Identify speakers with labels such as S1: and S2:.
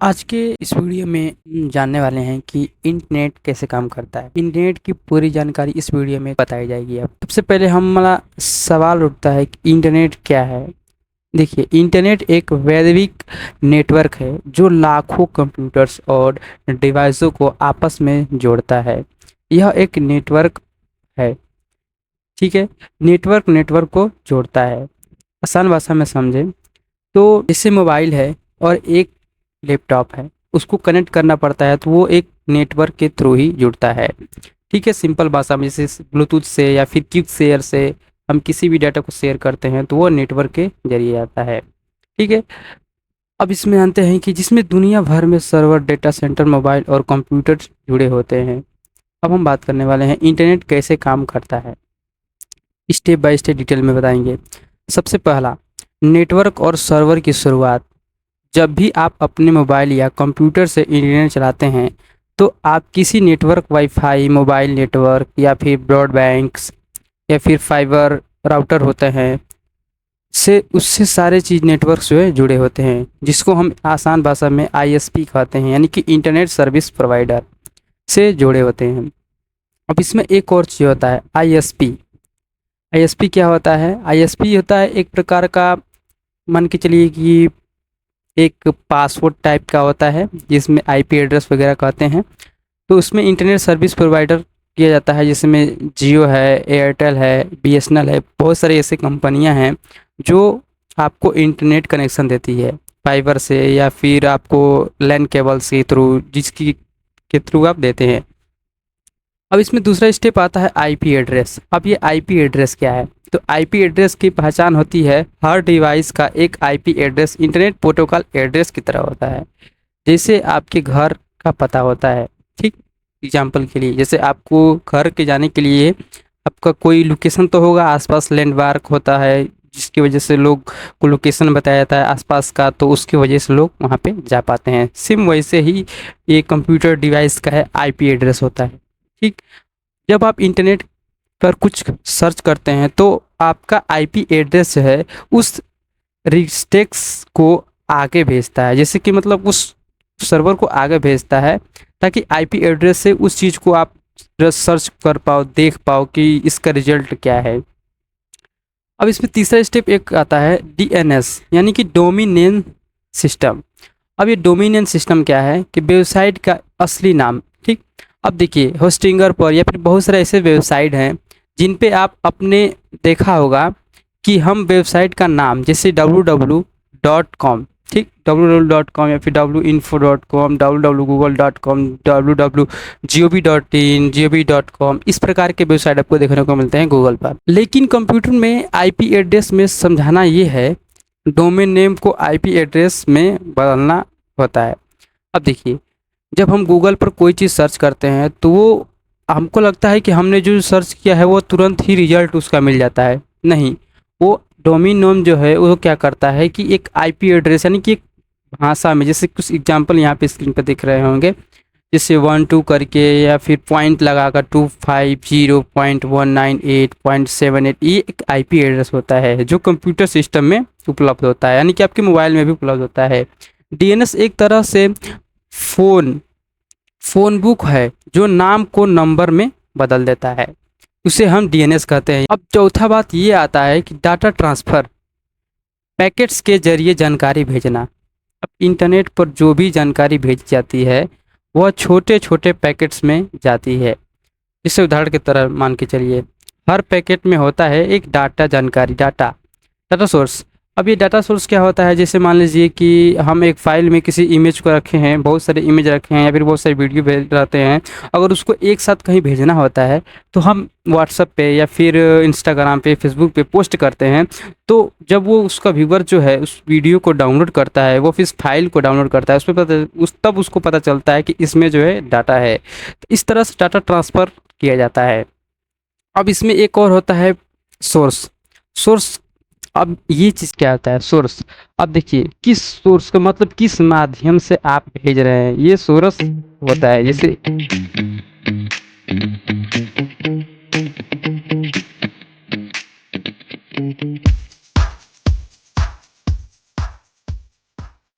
S1: आज के इस वीडियो में जानने वाले हैं कि इंटरनेट कैसे काम करता है। इंटरनेट की पूरी जानकारी इस वीडियो में बताई जाएगी। अब सबसे पहले हमारा सवाल उठता है कि इंटरनेट क्या है। देखिए, इंटरनेट एक वैश्विक नेटवर्क है जो लाखों कंप्यूटर्स और डिवाइसों को आपस में जोड़ता है। यह एक नेटवर्क है, ठीक है। नेटवर्क को जोड़ता है। आसान भाषा में समझें तो जैसे मोबाइल है और एक लैपटॉप है, उसको कनेक्ट करना पड़ता है तो वो एक नेटवर्क के थ्रू ही जुड़ता है। ठीक है, सिंपल भाषा में जैसे ब्लूटूथ से या फिर क्विक शेयर से हम किसी भी डाटा को शेयर करते हैं तो वो नेटवर्क के जरिए आता है। ठीक है, अब इसमें जानते हैं कि जिसमें दुनिया भर में सर्वर, डेटा सेंटर, मोबाइल और कंप्यूटर जुड़े होते हैं। अब हम बात करने वाले हैं इंटरनेट कैसे काम करता है, स्टेप बाय स्टेप डिटेल में बताएंगे। सबसे पहला, नेटवर्क और सर्वर की शुरुआत। जब भी आप अपने मोबाइल या कंप्यूटर से इंटरनेट चलाते हैं तो आप किसी नेटवर्क, वाईफाई, मोबाइल नेटवर्क या फिर ब्रॉडबैंड्स या फिर फाइबर राउटर होते हैं से उससे सारे चीज़ नेटवर्क से जुड़े होते हैं, जिसको हम आसान भाषा में आईएसपी कहते हैं, यानी कि इंटरनेट सर्विस प्रोवाइडर से जुड़े होते हैं। अब इसमें एक और चीज़ होता है आईएसपी। आईएसपी क्या होता है? आईएसपी होता है एक प्रकार का, मान के चलिए कि एक पासवर्ड टाइप का होता है जिसमें आईपी एड्रेस वगैरह कहते हैं। तो उसमें इंटरनेट सर्विस प्रोवाइडर किया जाता है, जिसमें जियो है, एयरटेल है, बीएसएनएल है, बहुत सारी ऐसी कंपनियां हैं जो आपको इंटरनेट कनेक्शन देती है फाइबर से या फिर आपको लैन केबल्स के थ्रू, जिसकी के थ्रू आप देते हैं। अब इसमें दूसरा स्टेप आता है आईपी एड्रेस। अब ये आईपी एड्रेस क्या है? तो आईपी एड्रेस की पहचान होती है हर डिवाइस का एक IP address internet protocol address की तरह होता है, जैसे आपके घर का पता होता है। ठीक, एग्जाम्पल के लिए जैसे आपको घर के जाने के लिए आपका कोई लोकेशन तो होगा, आसपास लैंडमार्क होता है जिसकी वजह से लोग को लोकेशन बताया जाता है आसपास का, तो उसकी वजह से लोग वहाँ पे जा पाते हैं। सिम वैसे ही ये कंप्यूटर डिवाइस का है आईपी एड्रेस होता है। ठीक, जब आप इंटरनेट पर कुछ सर्च करते हैं तो आपका आईपी एड्रेस जो है उस रिस्टेक्स को आगे भेजता है, जैसे कि मतलब उस सर्वर को आगे भेजता है ताकि आईपी एड्रेस से उस चीज़ को आप सर्च कर पाओ, देख पाओ कि इसका रिजल्ट क्या है। अब इसमें तीसरा स्टेप एक आता है डीएनएस, यानी कि डोमिनेंस सिस्टम। अब ये डोमिनेंस सिस्टम क्या है कि वेबसाइट का असली नाम। ठीक, अब देखिए होस्टिंगर पर या फिर बहुत सारे ऐसे वेबसाइट हैं जिन पे आप अपने देखा होगा कि हम वेबसाइट का नाम जैसे www.com, ठीक, www.com या फिर winfo.com, www.google.com, www.gov.in, gov.com, इस प्रकार के वेबसाइट आपको देखने को मिलते हैं गूगल पर। लेकिन कंप्यूटर में आईपी एड्रेस में समझाना ये है, डोमेन नेम को आईपी एड्रेस में बदलना होता है। अब देखिए, जब हम गूगल पर कोई चीज़ सर्च करते हैं तो वो हमको लगता है कि हमने जो सर्च किया है वो तुरंत ही रिजल्ट उसका मिल जाता है। नहीं, वो डोमेन नेम जो है वो क्या करता है कि एक आईपी एड्रेस, यानी कि एक भाषा में, जैसे कुछ एग्जांपल यहाँ पे स्क्रीन पर दिख रहे होंगे, जैसे 12 करके या फिर पॉइंट लगाकर 250.198.78, ये एक आईपी एड्रेस होता है जो कंप्यूटर सिस्टम में उपलब्ध होता है, यानी कि आपके मोबाइल में भी उपलब्ध होता है। डीएनएस एक तरह से फोन बुक है जो नाम को नंबर में बदल देता है, उसे हम डीएनएस कहते हैं। अब चौथा बात ये आता है कि डाटा ट्रांसफ़र, पैकेट्स के जरिए जानकारी भेजना। अब इंटरनेट पर जो भी जानकारी भेजी जाती है वह छोटे छोटे पैकेट्स में जाती है। इसे उदाहरण की तरह मान के चलिए, हर पैकेट में होता है एक डाटा जानकारी, डाटा सोर्स। अब ये डाटा सोर्स क्या होता है? जैसे मान लीजिए कि हम एक फ़ाइल में किसी इमेज को रखे हैं, बहुत सारे इमेज रखे हैं या फिर बहुत सारे वीडियो भेज रहते हैं, अगर उसको एक साथ कहीं भेजना होता है तो हम व्हाट्सएप पे या फिर इंस्टाग्राम पे, फेसबुक पे पोस्ट करते हैं। तो जब वो उसका व्यूवर जो है उस वीडियो को डाउनलोड करता है, वो फिर इस फाइल को डाउनलोड करता है, तब उसको पता चलता है कि इसमें जो है डाटा है। तो इस तरह से डाटा ट्रांसफ़र किया जाता है। अब इसमें एक और होता है सोर्स। अब ये चीज़ क्या होता है? सोर्स। अब देखिए, किस सोर्स का मतलब किस माध्यम से आप भेज रहे हैं, ये सोर्स होता है। जैसे